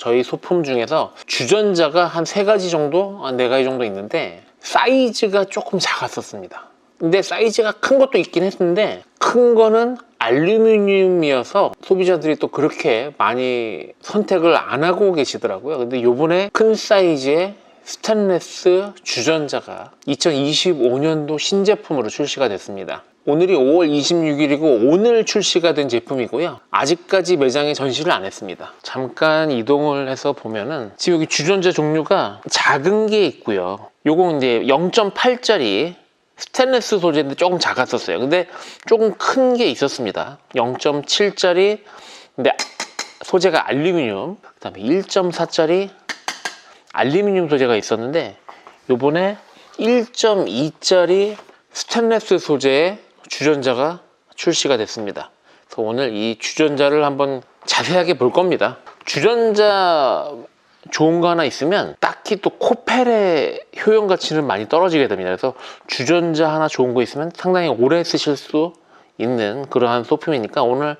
저희 소품 중에서 주전자가 한 3가지 정도, 4가지 정도 있는데 사이즈가 조금 작았었습니다. 근데 사이즈가 큰 것도 있긴 했는데 큰 거는 알루미늄이어서 소비자들이 또 그렇게 많이 선택을 안 하고 계시더라고요. 근데 요번에 큰 사이즈의 스테인리스 주전자가 2025년도 신제품으로 출시가 됐습니다. 오늘이 5월 26일이고 오늘 출시가 된 제품이고요. 아직까지 매장에 전시를 안 했습니다. 잠깐 이동을 해서 보면은 지금 여기 주전자 종류가 작은 게 있고요. 요건 이제 0.8짜리 스테인리스 소재인데 조금 작았었어요. 근데 조금 큰 게 있었습니다. 0.7짜리 근데 소재가 알루미늄, 그 다음에 1.4짜리 알루미늄 소재가 있었는데 요번에 1.2짜리 스테인리스 소재의 주전자가 출시가 됐습니다. 그래서 오늘 이 주전자를 한번 자세하게 볼 겁니다. 주전자 좋은 거 하나 있으면 딱히 또 코펠의 효용 가치는 많이 떨어지게 됩니다. 그래서 주전자 하나 좋은 거 있으면 상당히 오래 쓰실 수 있는 그러한 소품이니까 오늘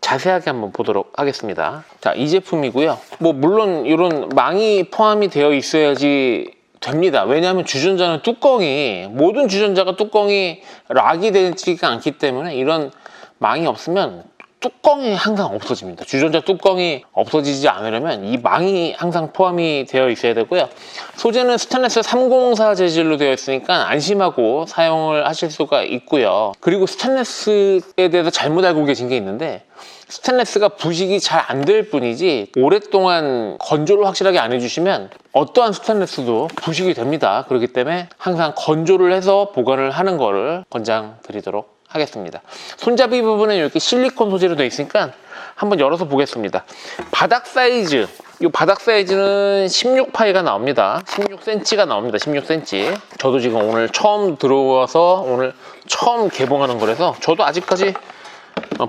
자세하게 한번 보도록 하겠습니다. 자, 이 제품이고요. 뭐 물론 이런 망이 포함이 되어 있어야지 됩니다. 왜냐하면 주전자는 뚜껑이, 모든 주전자가 뚜껑이 락이 되지가 않기 때문에 이런 망이 없으면 뚜껑이 항상 없어집니다. 주전자 뚜껑이 없어지지 않으려면 이 망이 항상 포함이 되어 있어야 되고요. 소재는 스테인리스 304 재질로 되어 있으니까 안심하고 사용을 하실 수가 있고요. 그리고 스테인리스에 대해서 잘못 알고 계신 게 있는데 스테인리스가 부식이 잘 안 될 뿐이지 오랫동안 건조를 확실하게 안 해주시면 어떠한 스테인리스도 부식이 됩니다. 그렇기 때문에 항상 건조를 해서 보관을 하는 거를 권장드리도록 하겠습니다. 손잡이 부분은 이렇게 실리콘 소재로 되어 있으니까 한번 열어서 보겠습니다. 바닥 사이즈, 이 바닥 사이즈는 16파이가 나옵니다. 16cm가 나옵니다. 16cm. 저도 지금 오늘 처음 들어와서 오늘 처음 개봉하는 거라서 저도 아직까지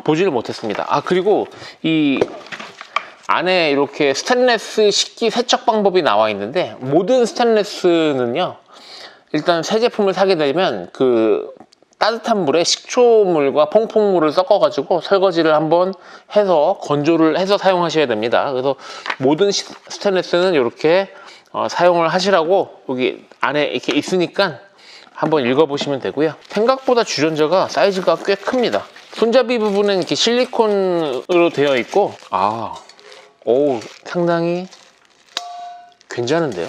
보지를 못했습니다. 아, 그리고 이 안에 이렇게 스테인리스 식기 세척 방법이 나와 있는데 모든 스테인리스는요, 일단 새 제품을 사게 되면 그 따뜻한 물에 식초물과 퐁퐁물을 섞어가지고 설거지를 한번 해서 건조를 해서 사용하셔야 됩니다. 그래서 모든 스테인리스는 이렇게 사용을 하시라고 여기 안에 이렇게 있으니까 한번 읽어보시면 되고요. 생각보다 주전자가 사이즈가 꽤 큽니다. 손잡이 부분은 이렇게 실리콘으로 되어 있고, 오, 상당히 괜찮은데요?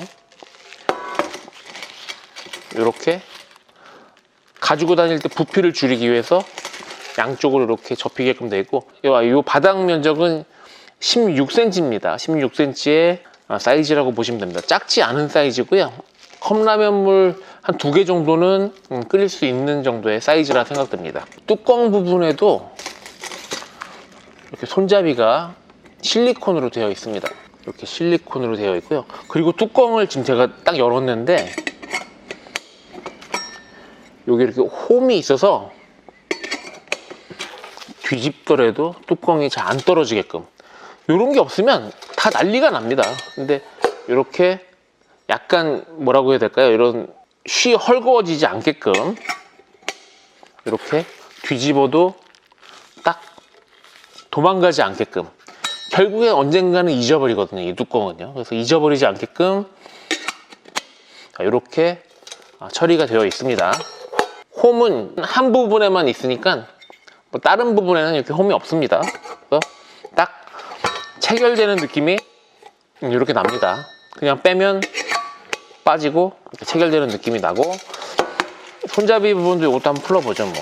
이렇게 가지고 다닐 때 부피를 줄이기 위해서 양쪽으로 이렇게 접히게끔 되어 있고, 이 바닥 면적은 16cm입니다. 16cm의 사이즈라고 보시면 됩니다. 작지 않은 사이즈고요. 컵라면물 한 2개 정도는 끓일 수 있는 정도의 사이즈라 생각됩니다. 뚜껑 부분에도 이렇게 손잡이가 실리콘으로 되어 있습니다. 이렇게 실리콘으로 되어 있고요. 그리고 뚜껑을 지금 제가 딱 열었는데 여기 이렇게 홈이 있어서 뒤집더라도 뚜껑이 잘 안 떨어지게끔, 이런 게 없으면 다 난리가 납니다. 근데 이렇게 약간 뭐라고 해야 될까요? 이런 쉬 헐거워지지 않게끔 이렇게 뒤집어도 딱 도망가지 않게끔, 결국에 언젠가는 잊어버리거든요, 이 뚜껑은요. 그래서 잊어버리지 않게끔 이렇게 처리가 되어 있습니다. 홈은 한 부분에만 있으니까 뭐 다른 부분에는 이렇게 홈이 없습니다. 그래서 딱 체결되는 느낌이 이렇게 납니다. 그냥 빼면 빠지고 이렇게 체결되는 느낌이 나고, 손잡이 부분도 이것도 한번 풀어보죠. 뭐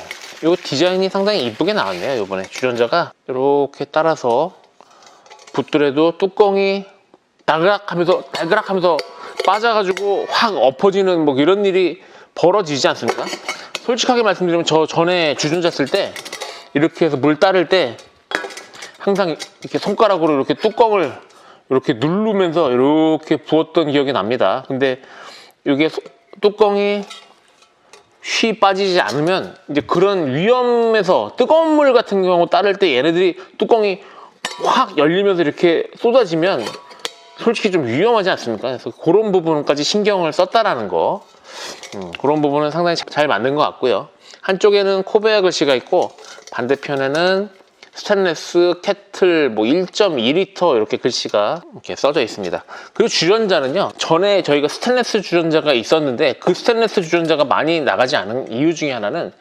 이거 디자인이 상당히 이쁘게 나왔네요. 이번에 주전자가 이렇게 따라서 붙더라도 뚜껑이 달그락하면서 빠져가지고 확 엎어지는 뭐 이런 일이 벌어지지 않습니까? 솔직하게 말씀드리면 저 전에 주전자 쓸 때 이렇게 해서 물 따를 때 항상 이렇게 손가락으로 이렇게 뚜껑을 이렇게 누르면서 이렇게 부었던 기억이 납니다. 근데 이게 뚜껑이 쉬 빠지지 않으면 이제 그런 위험에서, 뜨거운 물 같은 경우 따를 때 얘네들이 뚜껑이 확 열리면서 이렇게 쏟아지면 솔직히 좀 위험하지 않습니까? 그래서 그런 부분까지 신경을 썼다라는 거, 그런 부분은 상당히 잘 만든 것 같고요. 한쪽에는 코베야 글씨가 있고 반대편에는 스테인레스 케틀 뭐 1.2리터 이렇게 글씨가 이렇게 써져 있습니다. 그리고 주전자는요, 전에 저희가 스테인레스 주전자가 있었는데 그 스테인레스 주전자가 많이 나가지 않은 이유 중에 하나는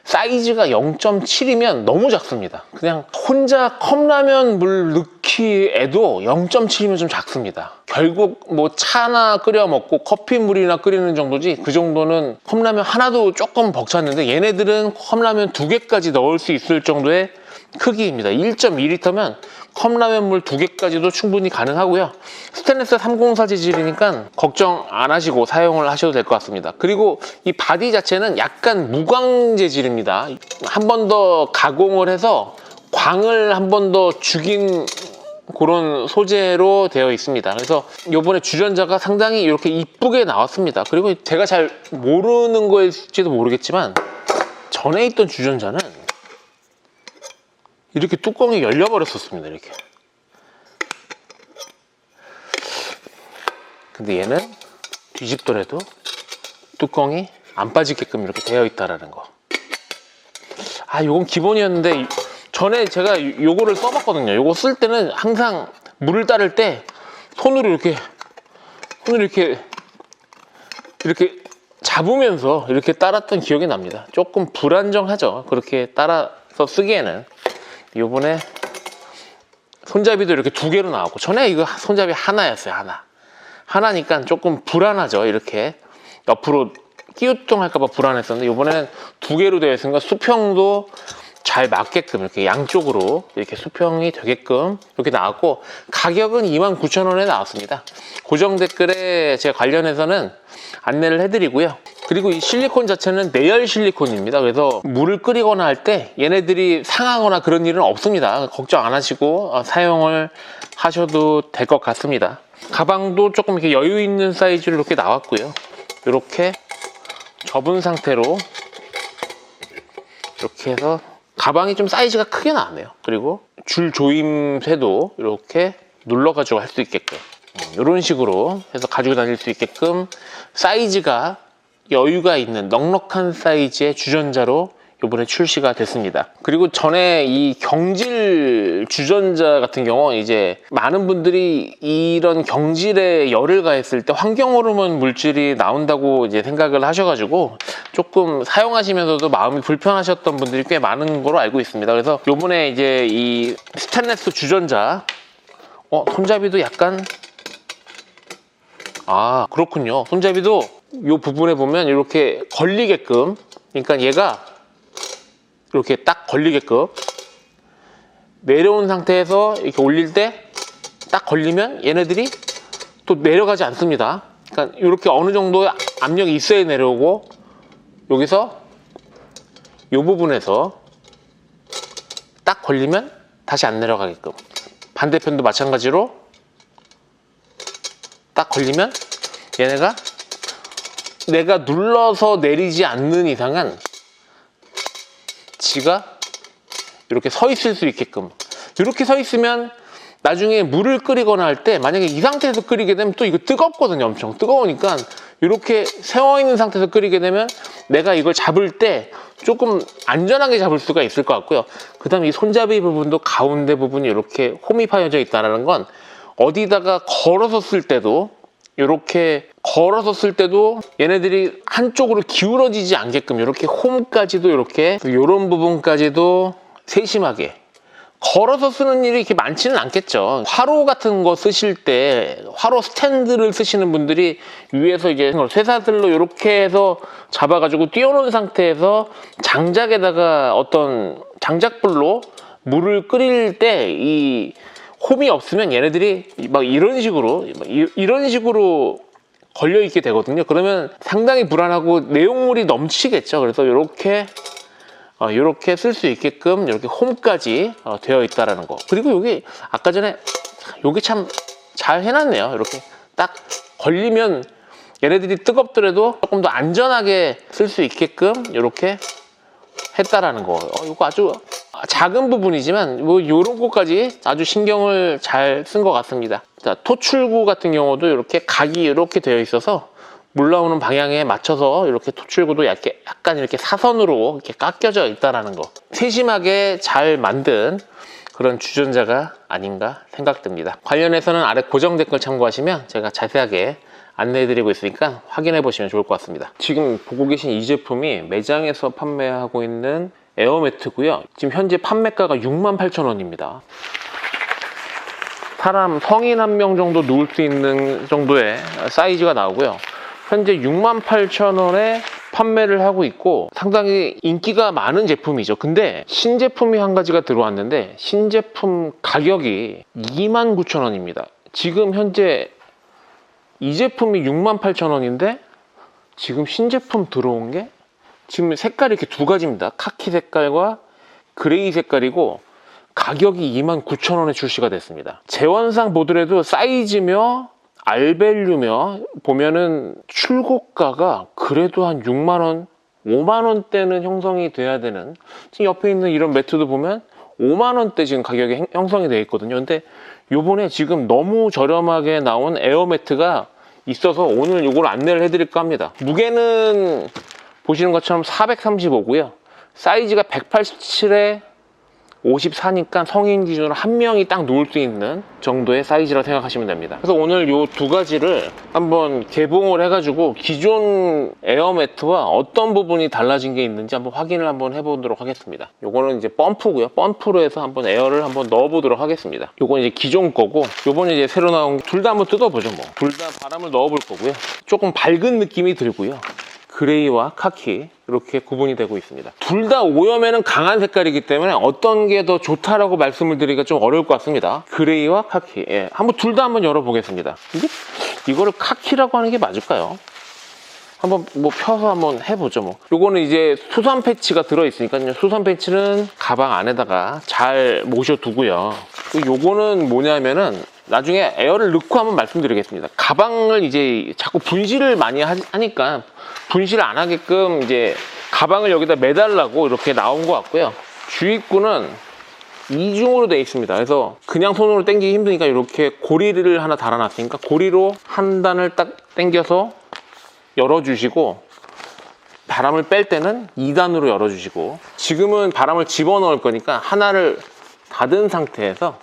사이즈가 0.7이면 너무 작습니다. 그냥 혼자 컵라면 물 넣기에도 0.7이면 좀 작습니다. 결국 뭐 차나 끓여 먹고 커피물이나 끓이는 정도지, 그 정도는 컵라면 하나도 조금 벅찼는데 얘네들은 컵라면 2개까지 넣을 수 있을 정도의 크기입니다. 1.2리터면 컵라면 물 2개까지도 충분히 가능하고요. 스테인리스 304 재질이니까 걱정 안 하시고 사용을 하셔도 될 것 같습니다. 그리고 이 바디 자체는 약간 무광 재질입니다. 한 번 더 가공을 해서 광을 한 번 더 죽인 그런 소재로 되어 있습니다. 그래서 이번에 주전자가 상당히 이렇게 이쁘게 나왔습니다. 그리고 제가 잘 모르는 거일지도 모르겠지만 전에 있던 주전자는 이렇게 뚜껑이 열려버렸었습니다. 이렇게. 근데 얘는 뒤집더라도 뚜껑이 안 빠지게끔 이렇게 되어 있다라는 거. 아, 요건 기본이었는데 전에 제가 요거를 써봤거든요. 요거 쓸 때는 항상 물을 따를 때 손으로 이렇게 잡으면서 이렇게 따랐던 기억이 납니다. 조금 불안정하죠. 그렇게 따라서 쓰기에는. 요번에 손잡이도 이렇게 2개로 나왔고, 전에 이거 손잡이 하나였어요. 하나니까 조금 불안하죠. 이렇게 옆으로 끼우뚱할까봐 불안했었는데 요번에는 2개로 되어 있으니까 수평도 잘 맞게끔 이렇게 양쪽으로 이렇게 수평이 되게끔 이렇게 나왔고, 가격은 29,000원에 나왔습니다. 고정 댓글에 제가 관련해서는 안내를 해드리고요. 그리고 이 실리콘 자체는 내열 실리콘입니다. 그래서 물을 끓이거나 할 때 얘네들이 상하거나 그런 일은 없습니다. 걱정 안 하시고 사용을 하셔도 될 것 같습니다. 가방도 조금 이렇게 여유 있는 사이즈로 이렇게 나왔고요. 이렇게 접은 상태로 이렇게 해서 가방이 좀 사이즈가 크게 나왔네요. 그리고 줄 조임쇠도 이렇게 눌러가지고 할 수 있게끔 이런 식으로 해서 가지고 다닐 수 있게끔 사이즈가 여유가 있는 넉넉한 사이즈의 주전자로 이번에 출시가 됐습니다. 그리고 전에 이 경질 주전자 같은 경우 이제 많은 분들이 이런 경질에 열을 가했을 때 환경 호르몬 물질이 나온다고 이제 생각을 하셔가지고 조금 사용하시면서도 마음이 불편하셨던 분들이 꽤 많은 걸로 알고 있습니다. 그래서 이번에 이제 이 스테인리스 주전자 손잡이도 약간 그렇군요. 손잡이도 이 부분에 보면 이렇게 걸리게끔, 그러니까 얘가 이렇게 딱 걸리게끔 내려온 상태에서 이렇게 올릴 때 딱 걸리면 얘네들이 또 내려가지 않습니다. 그러니까 이렇게 어느 정도의 압력이 있어야 내려오고, 여기서 이 부분에서 딱 걸리면 다시 안 내려가게끔, 반대편도 마찬가지로 딱 걸리면 얘네가 내가 눌러서 내리지 않는 이상은 지가 이렇게 서 있을 수 있게끔, 이렇게 서 있으면 나중에 물을 끓이거나 할 때 만약에 이 상태에서 끓이게 되면 또 이거 뜨겁거든요. 엄청 뜨거우니까 이렇게 세워 있는 상태에서 끓이게 되면 내가 이걸 잡을 때 조금 안전하게 잡을 수가 있을 것 같고요. 그 다음에 이 손잡이 부분도 가운데 부분이 이렇게 홈이 파여져 있다는 건 어디다가 걸어서 쓸 때도, 이렇게 걸어서 쓸 때도 얘네들이 한쪽으로 기울어지지 않게끔 이렇게 홈까지도 이렇게 이런 부분까지도 세심하게, 걸어서 쓰는 일이 이렇게 많지는 않겠죠. 화로 같은 거 쓰실 때, 화로 스탠드를 쓰시는 분들이 위에서 이제 쇠사슬로 이렇게 해서 잡아가지고 띄워놓은 상태에서 장작에다가 어떤 장작불로 물을 끓일 때 이 홈이 없으면 얘네들이 막 이런 식으로 걸려 있게 되거든요. 그러면 상당히 불안하고 내용물이 넘치겠죠. 그래서 이렇게 쓸 수 있게끔 이렇게 홈까지 되어 있다라는 거. 그리고 여기 아까 전에 여기 참 잘 해놨네요. 이렇게 딱 걸리면 얘네들이 뜨겁더라도 조금 더 안전하게 쓸 수 있게끔 이렇게 했다라는 거. 이거 아주 작은 부분이지만 뭐 이런 것까지 아주 신경을 잘 쓴 것 같습니다. 자, 토출구 같은 경우도 이렇게 각이 이렇게 되어 있어서 물 나오는 방향에 맞춰서 이렇게 토출구도 약간 이렇게 사선으로 이렇게 깎여져 있다라는 거. 세심하게 잘 만든 그런 주전자가 아닌가 생각됩니다. 관련해서는 아래 고정 댓글 참고하시면 제가 자세하게 안내해드리고 있으니까 확인해 보시면 좋을 것 같습니다. 지금 보고 계신 이 제품이 매장에서 판매하고 있는 에어매트고요. 지금 현재 판매가가 68,000원입니다. 사람 성인 한 명 정도 누울 수 있는 정도의 사이즈가 나오고요. 현재 68,000원에 판매를 하고 있고 상당히 인기가 많은 제품이죠. 근데 신제품이 한 가지가 들어왔는데 신제품 가격이 29,000원입니다. 지금 현재 이 제품이 68,000원인데 지금 신제품 들어온 게 지금 색깔이 이렇게 두 가지입니다. 카키 색깔과 그레이 색깔이고 가격이 29,000원에 출시가 됐습니다. 재원상 보더라도 사이즈며 알밸류며 보면은 출고가가 그래도 한 6만원, 5만원대는 형성이 돼야 되는, 지금 옆에 있는 이런 매트도 보면 5만원대 지금 가격이 형성이 되어 있거든요. 근데 요번에 지금 너무 저렴하게 나온 에어매트가 있어서 오늘 이걸 안내를 해드릴까 합니다. 무게는 보시는 것처럼 435고요. 사이즈가 187에 54니까 성인 기준으로 한 명이 딱 누울 수 있는 정도의 사이즈라고 생각하시면 됩니다. 그래서 오늘 요 두 가지를 한번 개봉을 해가지고 기존 에어매트와 어떤 부분이 달라진 게 있는지 한번 확인을 한번 해보도록 하겠습니다. 요거는 이제 펌프고요. 펌프로 해서 한번 에어를 한번 넣어보도록 하겠습니다. 요건 이제 기존 거고, 요번에 이제 새로 나온 둘 다 한번 뜯어보죠. 뭐 둘 다 바람을 넣어볼 거고요. 조금 밝은 느낌이 들고요. 그레이와 카키 이렇게 구분이 되고 있습니다. 둘 다 오염에는 강한 색깔이기 때문에 어떤 게 더 좋다라고 말씀을 드리기가 좀 어려울 것 같습니다. 그레이와 카키, 예, 한번 둘 다 한번 열어보겠습니다. 이거를 카키라고 하는 게 맞을까요? 한번 뭐 펴서 한번 해보죠. 뭐 요거는 이제 수선 패치가 들어있으니까요. 수선 패치는 가방 안에다가 잘 모셔두고요. 요거는 뭐냐면은 나중에 에어를 넣고 한번 말씀드리겠습니다. 가방을 이제 자꾸 분실을 많이 하니까 분실 안 하게끔 이제 가방을 여기다 매달라고 이렇게 나온 것 같고요. 주입구는 이중으로 되어 있습니다. 그래서 그냥 손으로 당기기 힘드니까 이렇게 고리를 하나 달아놨으니까 고리로 한 단을 딱 당겨서 열어주시고, 바람을 뺄 때는 2단으로 열어주시고, 지금은 바람을 집어넣을 거니까 하나를 닫은 상태에서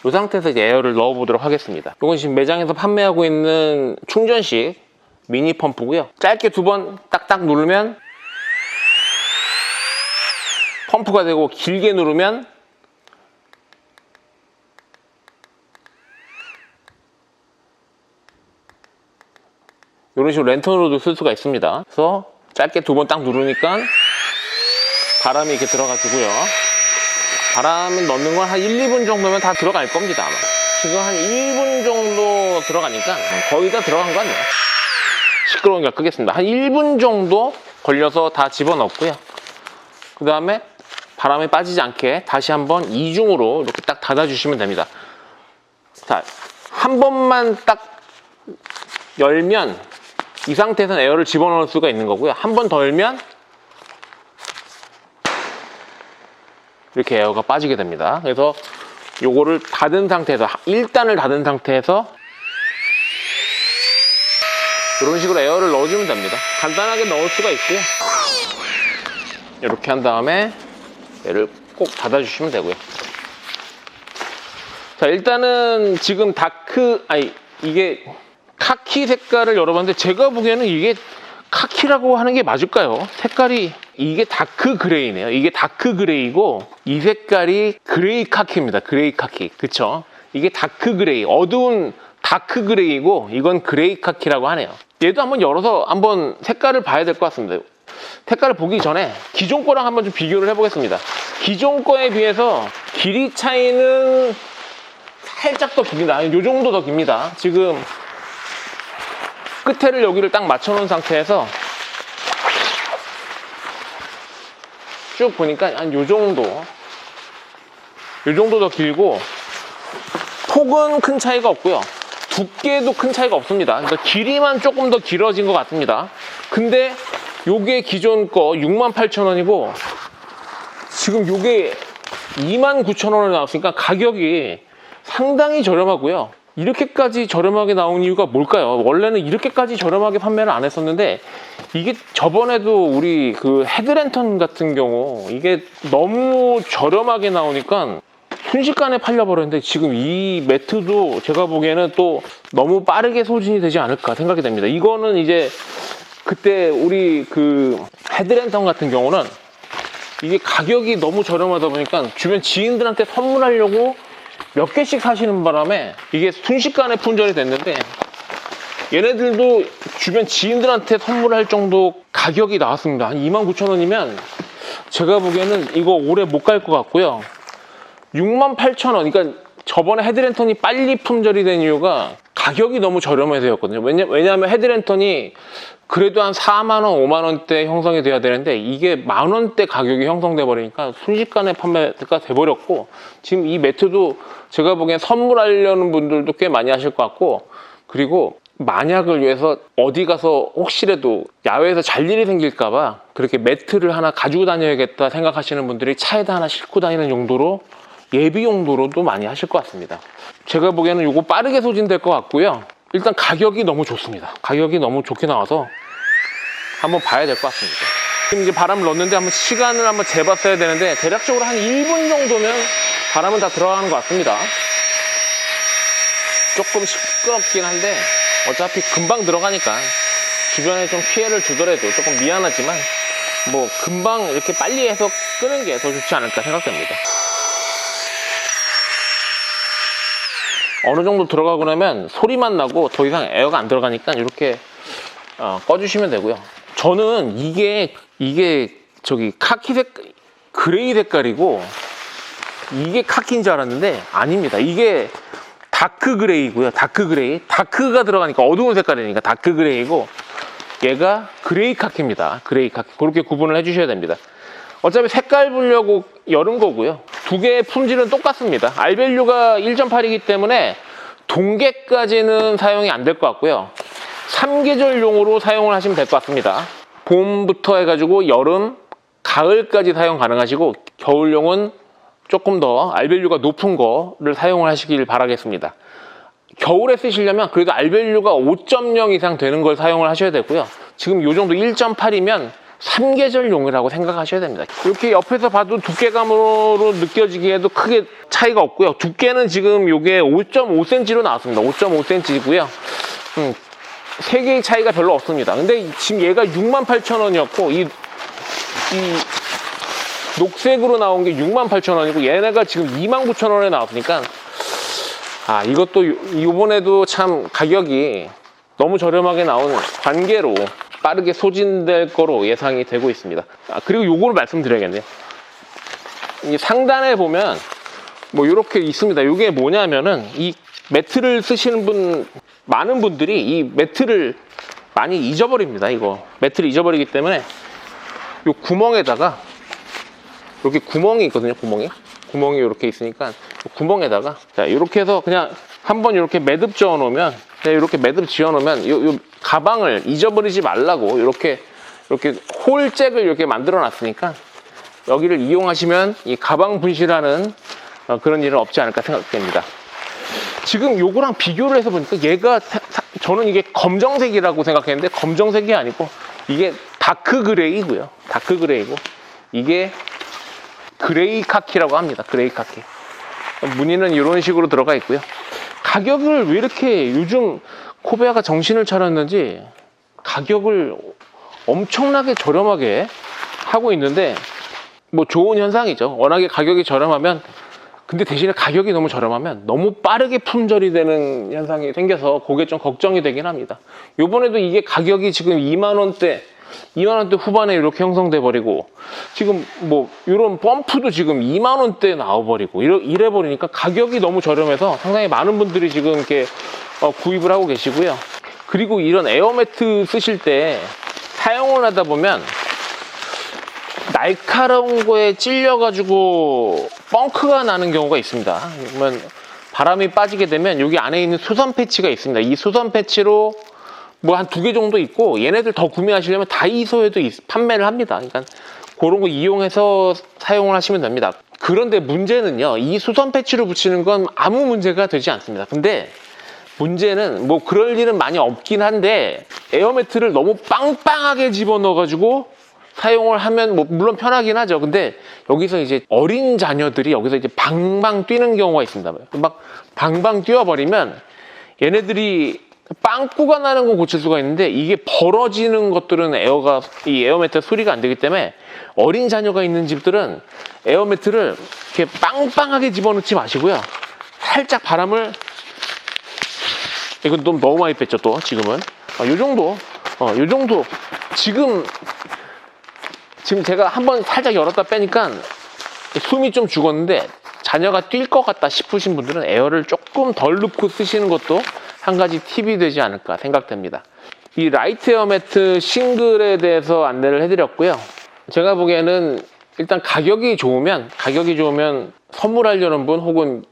이 상태에서 이제 에어를 넣어보도록 하겠습니다. 이건 지금 매장에서 판매하고 있는 충전식 미니 펌프고요. 짧게 두 번 딱딱 누르면 펌프가 되고, 길게 누르면 이런 식으로 랜턴으로도 쓸 수가 있습니다. 그래서 짧게 두 번 딱 누르니까 바람이 이렇게 들어가지고요. 바람을 넣는 건 한 1, 2분 정도면 다 들어갈 겁니다. 아마 지금 한 1분 정도 들어가니까 거의 다 들어간 거 아니에요. 시끄러우니까 끄겠습니다. 한 1분 정도 걸려서 다 집어넣고요. 그 다음에 바람이 빠지지 않게 다시 한번 이중으로 이렇게 딱 닫아주시면 됩니다. 자, 한 번만 딱 열면 이 상태에서는 에어를 집어넣을 수가 있는 거고요. 한 번 더 열면 이렇게 에어가 빠지게 됩니다. 그래서 요거를 닫은 상태에서 1단을 닫은 상태에서 이런 식으로 에어를 넣어주면 됩니다. 간단하게 넣을 수가 있고요. 이렇게 한 다음에 얘를 꼭 닫아주시면 되고요. 자, 일단은 지금 이게 카키 색깔을 열어봤는데 제가 보기에는 이게 카키라고 하는 게 맞을까요? 색깔이 이게 다크 그레이네요. 이게 다크 그레이고 이 색깔이 그레이 카키입니다. 그레이 카키. 그쵸? 이게 다크 그레이, 어두운 다크 그레이고 이건 그레이 카키라고 하네요. 얘도 한번 열어서 한번 색깔을 봐야 될 것 같습니다. 색깔을 보기 전에 기존 거랑 한번 좀 비교를 해보겠습니다. 기존 거에 비해서 길이 차이는 살짝 더 깁니다. 요 정도 더 깁니다. 지금 끝에를 여기를 딱 맞춰놓은 상태에서 쭉 보니까 한 요 정도 더 길고, 폭은 큰 차이가 없고요. 두께도 큰 차이가 없습니다. 그러니까 길이만 조금 더 길어진 것 같습니다. 근데 요게 기존 거 68,000원이고 지금 요게 29,000원을 나왔으니까 가격이 상당히 저렴하고요. 이렇게까지 저렴하게 나온 이유가 뭘까요? 원래는 이렇게까지 저렴하게 판매를 안 했었는데, 이게 저번에도 우리 그 헤드랜턴 같은 경우 이게 너무 저렴하게 나오니까 순식간에 팔려버렸는데, 지금 이 매트도 제가 보기에는 또 너무 빠르게 소진이 되지 않을까 생각이 됩니다. 이거는 이제 그때 우리 그 헤드랜턴 같은 경우는 이게 가격이 너무 저렴하다 보니까 주변 지인들한테 선물하려고 몇 개씩 사시는 바람에 이게 순식간에 품절이 됐는데, 얘네들도 주변 지인들한테 선물할 정도 가격이 나왔습니다. 한 29,000원이면 제가 보기에는 이거 오래 못 갈 것 같고요. 68,000원, 그러니까 저번에 헤드랜턴이 빨리 품절이 된 이유가 가격이 너무 저렴해서였거든요. 왜냐하면 헤드랜턴이 그래도 한 4만원, 5만원대 형성이 돼야 되는데 이게 만원대 가격이 형성돼 버리니까 순식간에 판매가 돼버렸고, 지금 이 매트도 제가 보기엔 선물하려는 분들도 꽤 많이 하실 것 같고, 그리고 만약을 위해서 어디 가서 혹시라도 야외에서 잘 일이 생길까봐 그렇게 매트를 하나 가지고 다녀야겠다 생각하시는 분들이 차에다 하나 싣고 다니는 용도로, 예비 용도로도 많이 하실 것 같습니다. 제가 보기에는 이거 빠르게 소진될 것 같고요. 일단 가격이 너무 좋습니다. 가격이 너무 좋게 나와서 한번 봐야 될 것 같습니다. 지금 이제 바람을 넣었는데 한번 시간을 한번 재봤어야 되는데, 대략적으로 한 1분 정도면 바람은 다 들어가는 것 같습니다. 조금 시끄럽긴 한데 어차피 금방 들어가니까 주변에 좀 피해를 주더라도 조금 미안하지만 뭐 금방 이렇게 빨리 해서 끄는 게 더 좋지 않을까 생각됩니다. 어느 정도 들어가고 나면 소리만 나고 더 이상 에어가 안 들어가니까 이렇게 꺼주시면 되고요. 저는 이게 저기 카키색, 그레이 색깔이고 이게 카키인 줄 알았는데 아닙니다. 이게 다크 그레이고요. 다크 그레이. 다크가 들어가니까 어두운 색깔이니까 다크 그레이고, 얘가 그레이 카키입니다. 그레이 카키. 그렇게 구분을 해주셔야 됩니다. 어차피 색깔 보려고 여름 거고요. 두 개의 품질은 똑같습니다. R밸류가 1.8이기 때문에 동계까지는 사용이 안 될 것 같고요. 3계절용으로 사용을 하시면 될 것 같습니다. 봄부터 해가지고 여름, 가을까지 사용 가능하시고, 겨울용은 조금 더 R밸류가 높은 거를 사용을 하시길 바라겠습니다. 겨울에 쓰시려면 그래도 R밸류가 5.0 이상 되는 걸 사용을 하셔야 되고요. 지금 이 정도 1.8이면 3계절용이라고 생각하셔야 됩니다. 이렇게 옆에서 봐도 두께감으로 느껴지기에도 크게 차이가 없고요. 두께는 지금 이게 5.5cm로 나왔습니다. 5.5cm이고요. 3개의 차이가 별로 없습니다. 근데 지금 얘가 68,000원이었고 이 녹색으로 나온 게 68,000원이고 얘네가 지금 29,000원에 나왔으니까, 이것도 이번에도 참 가격이 너무 저렴하게 나온 관계로 빠르게 소진될 거로 예상이 되고 있습니다. 그리고 요거를 말씀드려야겠네요. 이 상단에 보면 뭐 이렇게 있습니다. 이게 뭐냐면은 이 매트를 쓰시는 많은 분들이 이 매트를 많이 잊어버립니다. 이거 매트를 잊어버리기 때문에 요 구멍에다가 이렇게 구멍이 있거든요. 구멍이 이렇게 있으니까 구멍에다가 자 이렇게 해서 그냥 한번 이렇게 매듭 지어 놓으면, 이렇게 매듭 지어 놓으면 요 가방을 잊어버리지 말라고 이렇게 홀잭을 이렇게 만들어 놨으니까 여기를 이용하시면 이 가방 분실하는 그런 일은 없지 않을까 생각됩니다. 지금 요거랑 비교를 해서 보니까 얘가 저는 이게 검정색이라고 생각했는데 검정색이 아니고 이게 다크 그레이고요. 다크 그레이고 이게 그레이 카키라고 합니다. 그레이 카키. 무늬는 이런 식으로 들어가 있고요. 가격을 왜 이렇게 요즘 코베아가 정신을 차렸는지 가격을 엄청나게 저렴하게 하고 있는데, 뭐 좋은 현상이죠. 워낙에 가격이 저렴하면, 근데 대신에 가격이 너무 저렴하면 너무 빠르게 품절이 되는 현상이 생겨서 그게 좀 걱정이 되긴 합니다. 요번에도 이게 가격이 지금 2만원대 후반에 이렇게 형성돼 버리고, 지금 뭐 이런 펌프도 지금 2만원대에 나와버리고 이래 버리니까 가격이 너무 저렴해서 상당히 많은 분들이 지금 이렇게 구입을 하고 계시고요. 그리고 이런 에어매트 쓰실 때 사용을 하다 보면 날카로운 거에 찔려가지고 뻥크가 나는 경우가 있습니다. 그러면 바람이 빠지게 되면 여기 안에 있는 수선 패치가 있습니다. 이 수선 패치로 뭐 한 2개 정도 있고, 얘네들 더 구매하시려면 다이소에도 판매를 합니다. 그러니까 그런 거 이용해서 사용을 하시면 됩니다. 그런데 문제는요, 이 수선 패치를 붙이는 건 아무 문제가 되지 않습니다. 근데 문제는 뭐 그럴 일은 많이 없긴 한데 에어매트를 너무 빵빵하게 집어넣어가지고 사용을 하면 뭐 물론 편하긴 하죠. 근데 여기서 이제 어린 자녀들이 여기서 이제 방방 뛰는 경우가 있습니다. 막 방방 뛰어버리면 얘네들이 빵꾸가 나는 건 고칠 수가 있는데 이게 벌어지는 것들은 이 에어매트 수리가 안 되기 때문에 어린 자녀가 있는 집들은 에어매트를 이렇게 빵빵하게 집어넣지 마시고요. 살짝 바람을, 이건 너무 많이 뺐죠 또 지금은. 요 정도 지금 제가 한번 살짝 열었다 빼니까 숨이 좀 죽었는데 자녀가 뛸 것 같다 싶으신 분들은 에어를 조금 덜 넣고 쓰시는 것도 한 가지 팁이 되지 않을까 생각됩니다. 이 라이트 에어매트 싱글에 대해서 안내를 해드렸고요. 제가 보기에는 일단 가격이 좋으면 선물하려는 분 혹은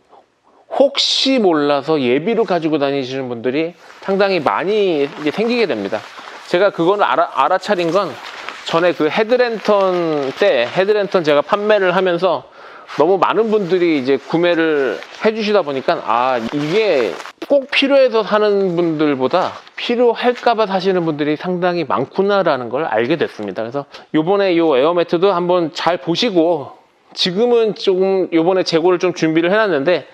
혹시 몰라서 예비로 가지고 다니시는 분들이 상당히 많이 이제 생기게 됩니다. 제가 그거는 알아차린 건 전에 그 헤드랜턴 제가 판매를 하면서 너무 많은 분들이 이제 구매를 해주시다 보니까 이게 꼭 필요해서 사는 분들보다 필요할까봐 사시는 분들이 상당히 많구나라는 걸 알게 됐습니다. 그래서 요번에 요 에어매트도 한번 잘 보시고, 지금은 조금 요번에 재고를 좀 준비를 해놨는데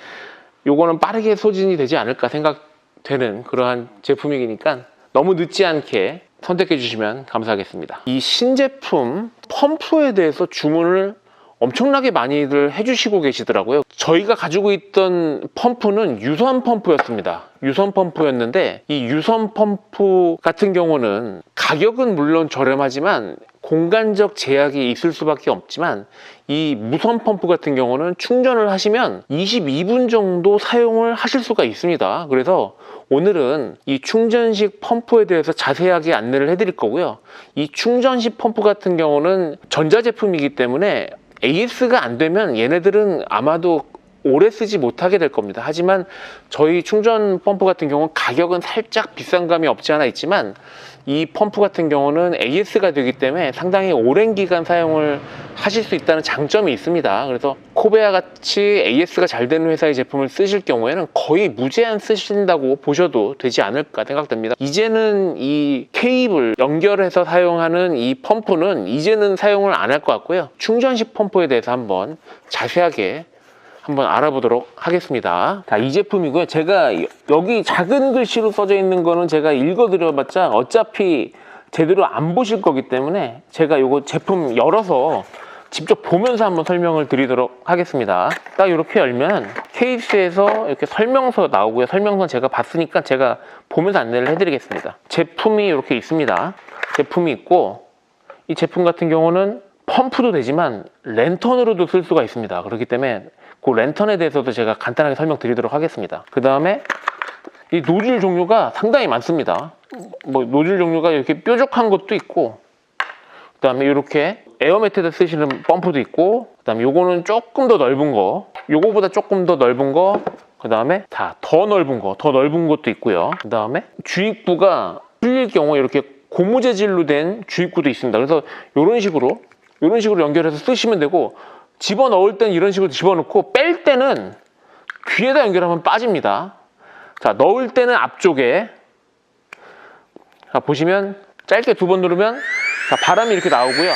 요거는 빠르게 소진이 되지 않을까 생각되는 그러한 제품이니까 너무 늦지 않게 선택해 주시면 감사하겠습니다. 이 신제품 펌프에 대해서 주문을 엄청나게 많이들 해주시고 계시더라고요. 저희가 가지고 있던 펌프는 유선 펌프였습니다. 유선 펌프였는데 이 유선 펌프 같은 경우는 가격은 물론 저렴하지만 공간적 제약이 있을 수밖에 없지만 이 무선 펌프 같은 경우는 충전을 하시면 22분 정도 사용을 하실 수가 있습니다. 그래서 오늘은 이 충전식 펌프에 대해서 자세하게 안내를 해드릴 거고요. 이 충전식 펌프 같은 경우는 전자제품이기 때문에 AS가 안 되면 얘네들은 아마도 오래 쓰지 못하게 될 겁니다. 하지만 저희 충전 펌프 같은 경우는 가격은 살짝 비싼 감이 없지 않아 있지만 이 펌프 같은 경우는 AS가 되기 때문에 상당히 오랜 기간 사용을 하실 수 있다는 장점이 있습니다. 그래서 코베아 같이 AS가 잘 되는 회사의 제품을 쓰실 경우에는 거의 무제한 쓰신다고 보셔도 되지 않을까 생각됩니다. 이제는 이 케이블 연결해서 사용하는 이 펌프는 이제는 사용을 안 할 것 같고요. 충전식 펌프에 대해서 한번 자세하게 알아보도록 하겠습니다. 자, 이 제품이고요. 제가 여기 작은 글씨로 써져 있는 거는 제가 읽어드려봤자 어차피 제대로 안 보실 거기 때문에 제가 이거 제품 열어서 직접 보면서 한번 설명을 드리도록 하겠습니다. 딱 이렇게 열면 케이스에서 이렇게 설명서 나오고요. 설명서는 제가 봤으니까 제가 보면서 안내를 해드리겠습니다. 제품이 이렇게 있습니다. 제품이 있고 이 제품 같은 경우는 펌프도 되지만 랜턴으로도 쓸 수가 있습니다. 그렇기 때문에 그 랜턴에 대해서도 제가 간단하게 설명드리도록 하겠습니다. 그 다음에 이 노즐 종류가 상당히 많습니다. 뭐 노즐 종류가 이렇게 뾰족한 것도 있고, 그 다음에 이렇게 에어매트에다 쓰시는 펌프도 있고, 그 다음에 요거는 조금 더 넓은 거, 요거보다 조금 더 넓은 거, 그 다음에 더 넓은 것도 있고요. 그 다음에 주입구가 풀릴 경우에 이렇게 고무 재질로 된 주입구도 있습니다. 그래서 이런 식으로 연결해서 쓰시면 되고, 집어넣을 때는 이런 식으로 집어넣고 뺄 때는 귀에다 연결하면 빠집니다. 자, 넣을 때는 앞쪽에, 자, 보시면 짧게 2번 누르면 자, 바람이 이렇게 나오고요.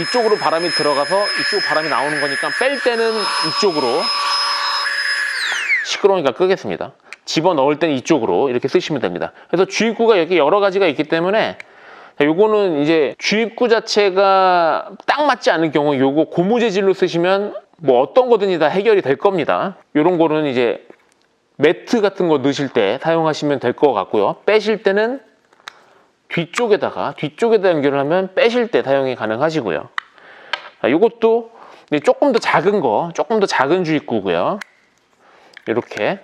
이쪽으로 바람이 들어가서 이쪽 바람이 나오는 거니까 뺄 때는 이쪽으로, 시끄러우니까 끄겠습니다. 집어넣을 때는 이쪽으로 이렇게 쓰시면 됩니다. 그래서 주입구가 이렇게 여러 가지가 있기 때문에 요거는 이제 주입구 자체가 딱 맞지 않을 경우 요거 고무 재질로 쓰시면 뭐 어떤 거든지 다 해결이 될 겁니다. 요런 거는 이제 매트 같은 거 넣으실 때 사용하시면 될 것 같고요. 빼실 때는 뒤쪽에다 연결을 하면 빼실 때 사용이 가능하시고요. 요것도 조금 더 작은 주입구고요. 이렇게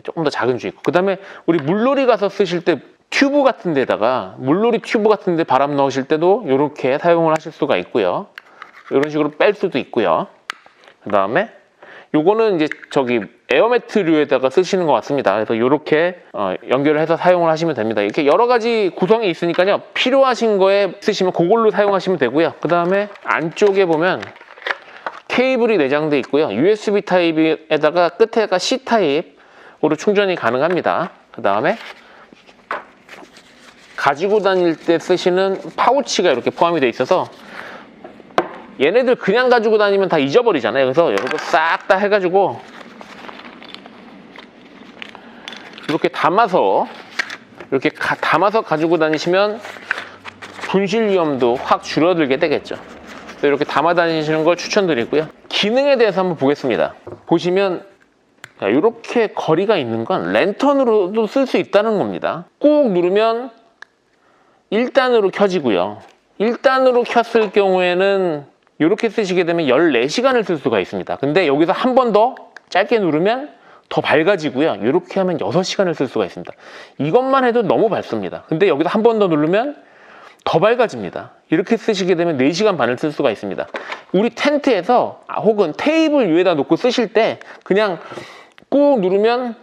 조금 더 작은 주입구. 그 다음에 우리 물놀이 가서 쓰실 때 튜브 같은 데다가, 물놀이 튜브 같은 데 바람 넣으실 때도 이렇게 사용을 하실 수가 있고요. 이런 식으로 뺄 수도 있고요. 그 다음에 요거는 이제 에어매트류에다가 쓰시는 것 같습니다. 그래서 이렇게 연결을 해서 사용을 하시면 됩니다. 이렇게 여러 가지 구성이 있으니까요. 필요하신 거에 쓰시면 그걸로 사용하시면 되고요. 그 다음에 안쪽에 보면 케이블이 내장돼 있고요. USB 타입에다가 끝에가 C 타입으로 충전이 가능합니다. 그 다음에 가지고 다닐 때 쓰시는 파우치가 이렇게 포함이 되어 있어서 얘네들 그냥 가지고 다니면 다 잊어버리잖아요. 그래서 이렇게 싹 다 해가지고 이렇게 담아서 가지고 다니시면 분실 위험도 확 줄어들게 되겠죠. 그래서 이렇게 담아 다니시는 걸 추천드리고요. 기능에 대해서 한번 보겠습니다. 보시면 이렇게 거리가 있는 건 랜턴으로도 쓸 수 있다는 겁니다. 꾹 누르면 1단으로 켜지고요. 1단으로 켰을 경우에는 이렇게 쓰시게 되면 14시간을 쓸 수가 있습니다. 근데 여기서 한 번 더 짧게 누르면 더 밝아지고요. 이렇게 하면 6시간을 쓸 수가 있습니다. 이것만 해도 너무 밝습니다. 근데 여기서 한 번 더 누르면 더 밝아집니다. 이렇게 쓰시게 되면 4시간 반을 쓸 수가 있습니다. 우리 텐트에서 혹은 테이블 위에다 놓고 쓰실 때 그냥 꾹 누르면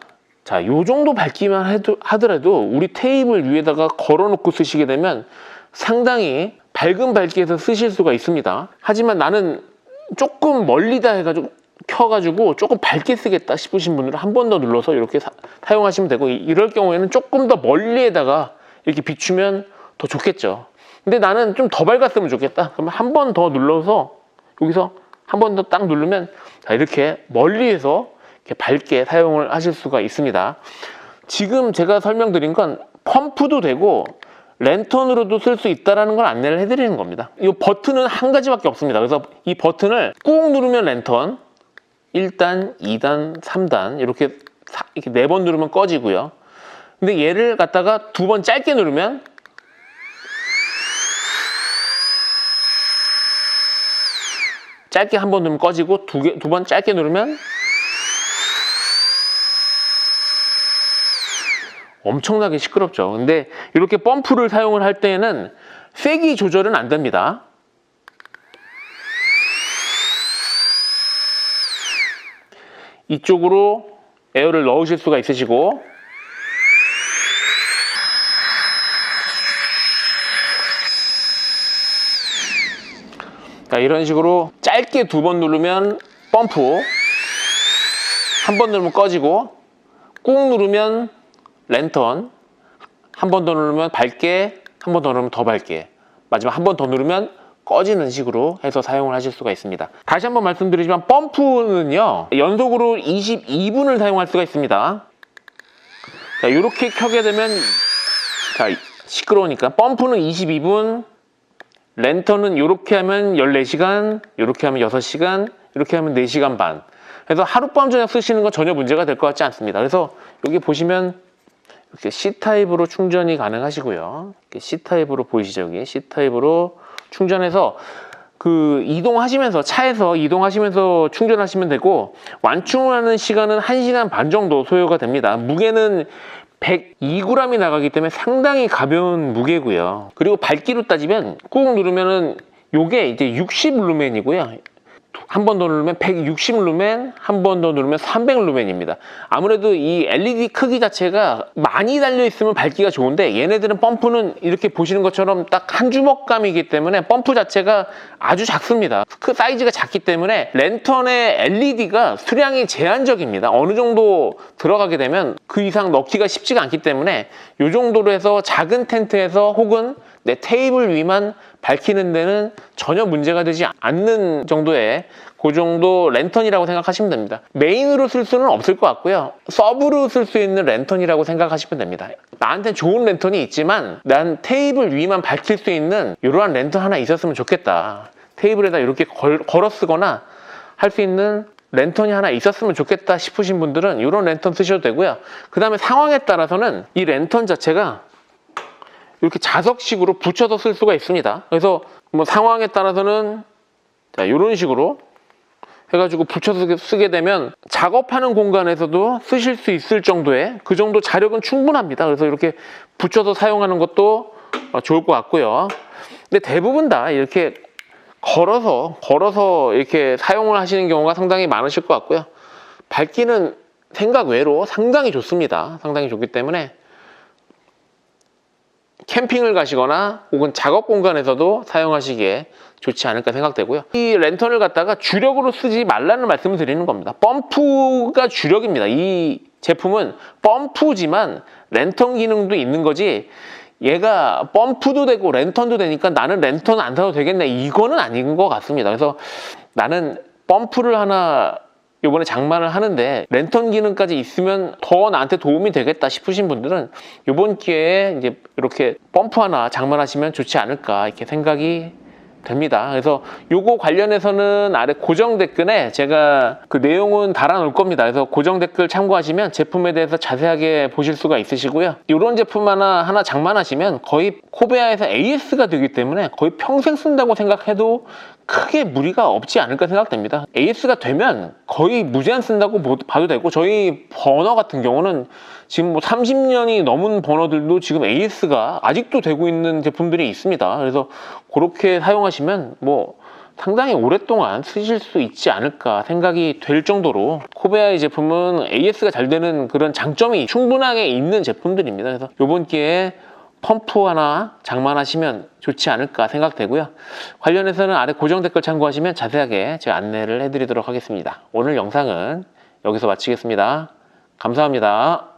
자, 요 정도 밝기만 하더라도 우리 테이블 위에다가 걸어 놓고 쓰시게 되면 상당히 밝은 밝기에서 쓰실 수가 있습니다. 하지만 나는 조금 멀리다 해가지고 켜가지고 조금 밝게 쓰겠다 싶으신 분들은 한 번 더 눌러서 이렇게 사용하시면 되고, 이럴 경우에는 조금 더 멀리에다가 이렇게 비추면 더 좋겠죠. 근데 나는 좀 더 밝았으면 좋겠다. 그러면 한 번 더 눌러서 여기서 한 번 더 딱 누르면 자, 이렇게 멀리에서 이렇게 밝게 사용을 하실 수가 있습니다. 지금 제가 설명드린 건 펌프도 되고 랜턴으로도 쓸 수 있다는 걸 안내를 해드리는 겁니다. 이 버튼은 한 가지밖에 없습니다. 그래서 이 버튼을 꾹 누르면 랜턴 1단, 2단, 3단 이렇게 4번 누르면 꺼지고요. 근데 얘를 갖다가 2번 짧게 누르면 짧게 한 번 누르면 꺼지고 두 번 짧게 누르면 엄청나게 시끄럽죠. 근데 이렇게 펌프를 사용을 할 때에는 세기 조절은 안 됩니다. 이쪽으로 에어를 넣으실 수가 있으시고, 자, 이런 식으로 짧게 2번 누르면 펌프, 한 번 누르면 꺼지고, 꾹 누르면 랜턴, 한 번 더 누르면 밝게, 한 번 더 누르면 더 밝게, 마지막 한 번 더 누르면 꺼지는 식으로 해서 사용을 하실 수가 있습니다. 다시 한번 말씀드리지만 펌프는요 연속으로 22분을 사용할 수가 있습니다. 자, 이렇게 켜게 되면 자, 시끄러우니까 펌프는 22분, 랜턴은 이렇게 하면 14시간, 이렇게 하면 6시간, 이렇게 하면 4시간 반. 그래서 하룻밤 저녁 쓰시는 건 전혀 문제가 될 것 같지 않습니다. 그래서 여기 보시면 이렇게 C타입으로 충전이 가능하시고요. 이렇게 C타입으로 보이시죠? 여기 C타입으로 충전해서 이동하시면서, 차에서 이동하시면서 충전하시면 되고, 완충하는 시간은 1시간 반 정도 소요가 됩니다. 무게는 102g이 나가기 때문에 상당히 가벼운 무게고요. 그리고 밝기로 따지면 꾹 누르면은 요게 이제 60루멘이고요. 한 번 더 누르면 160루멘, 한 번 더 누르면 300루멘입니다. 아무래도 이 LED 크기 자체가 많이 달려있으면 밝기가 좋은데, 얘네들은 펌프는 이렇게 보시는 것처럼 딱 한 주먹감이기 때문에 펌프 자체가 아주 작습니다. 그 사이즈가 작기 때문에 랜턴의 LED가 수량이 제한적입니다. 어느 정도 들어가게 되면 그 이상 넣기가 쉽지가 않기 때문에 이 정도로 해서 작은 텐트에서 혹은 내 테이블 위만 밝히는 데는 전혀 문제가 되지 않는 정도의 그 정도 랜턴이라고 생각하시면 됩니다. 메인으로 쓸 수는 없을 것 같고요. 서브로 쓸 수 있는 랜턴이라고 생각하시면 됩니다. 나한테 좋은 랜턴이 있지만 난 테이블 위만 밝힐 수 있는 이러한 랜턴 하나 있었으면 좋겠다. 테이블에다 이렇게 걸어 쓰거나 할 수 있는 랜턴이 하나 있었으면 좋겠다 싶으신 분들은 이런 랜턴 쓰셔도 되고요. 그 다음에 상황에 따라서는 이 랜턴 자체가 이렇게 자석식으로 붙여서 쓸 수가 있습니다. 그래서 뭐 상황에 따라서는 자, 이런 식으로 해가지고 붙여서 쓰게 되면 작업하는 공간에서도 쓰실 수 있을 정도의 그 정도 자력은 충분합니다. 그래서 이렇게 붙여서 사용하는 것도 좋을 것 같고요. 근데 대부분 다 이렇게 걸어서 이렇게 사용을 하시는 경우가 상당히 많으실 것 같고요. 밝기는 생각 외로 상당히 좋습니다. 상당히 좋기 때문에 캠핑을 가시거나 혹은 작업 공간에서도 사용하시기에 좋지 않을까 생각되고요. 이 랜턴을 갖다가 주력으로 쓰지 말라는 말씀을 드리는 겁니다. 펌프가 주력입니다. 이 제품은 펌프지만 랜턴 기능도 있는 거지, 얘가 펌프도 되고 랜턴도 되니까 나는 랜턴 안 사도 되겠네, 이거는 아닌 것 같습니다. 그래서 나는 펌프를 하나 이번에 장만을 하는데 랜턴 기능까지 있으면 더 나한테 도움이 되겠다 싶으신 분들은 이번 기회에 이제 이렇게 펌프 하나 장만하시면 좋지 않을까 이렇게 생각이 됩니다. 그래서 요거 관련해서는 아래 고정 댓글에 제가 그 내용은 달아 놓을 겁니다. 그래서 고정 댓글 참고하시면 제품에 대해서 자세하게 보실 수가 있으시고요. 이런 제품 하나 장만하시면 거의 코베아에서 AS가 되기 때문에 거의 평생 쓴다고 생각해도 크게 무리가 없지 않을까 생각됩니다. AS가 되면 거의 무제한 쓴다고 봐도 되고, 저희 버너 같은 경우는 지금 뭐 30년이 넘은 버너들도 지금 AS가 아직도 되고 있는 제품들이 있습니다. 그래서 그렇게 사용하시면 뭐 상당히 오랫동안 쓰실 수 있지 않을까 생각이 될 정도로 코베아의 제품은 AS가 잘 되는 그런 장점이 충분하게 있는 제품들입니다. 그래서 이번 기회에 펌프 하나 장만하시면 좋지 않을까 생각되고요. 관련해서는 아래 고정 댓글 참고하시면 자세하게 제가 안내를 해드리도록 하겠습니다. 오늘 영상은 여기서 마치겠습니다. 감사합니다.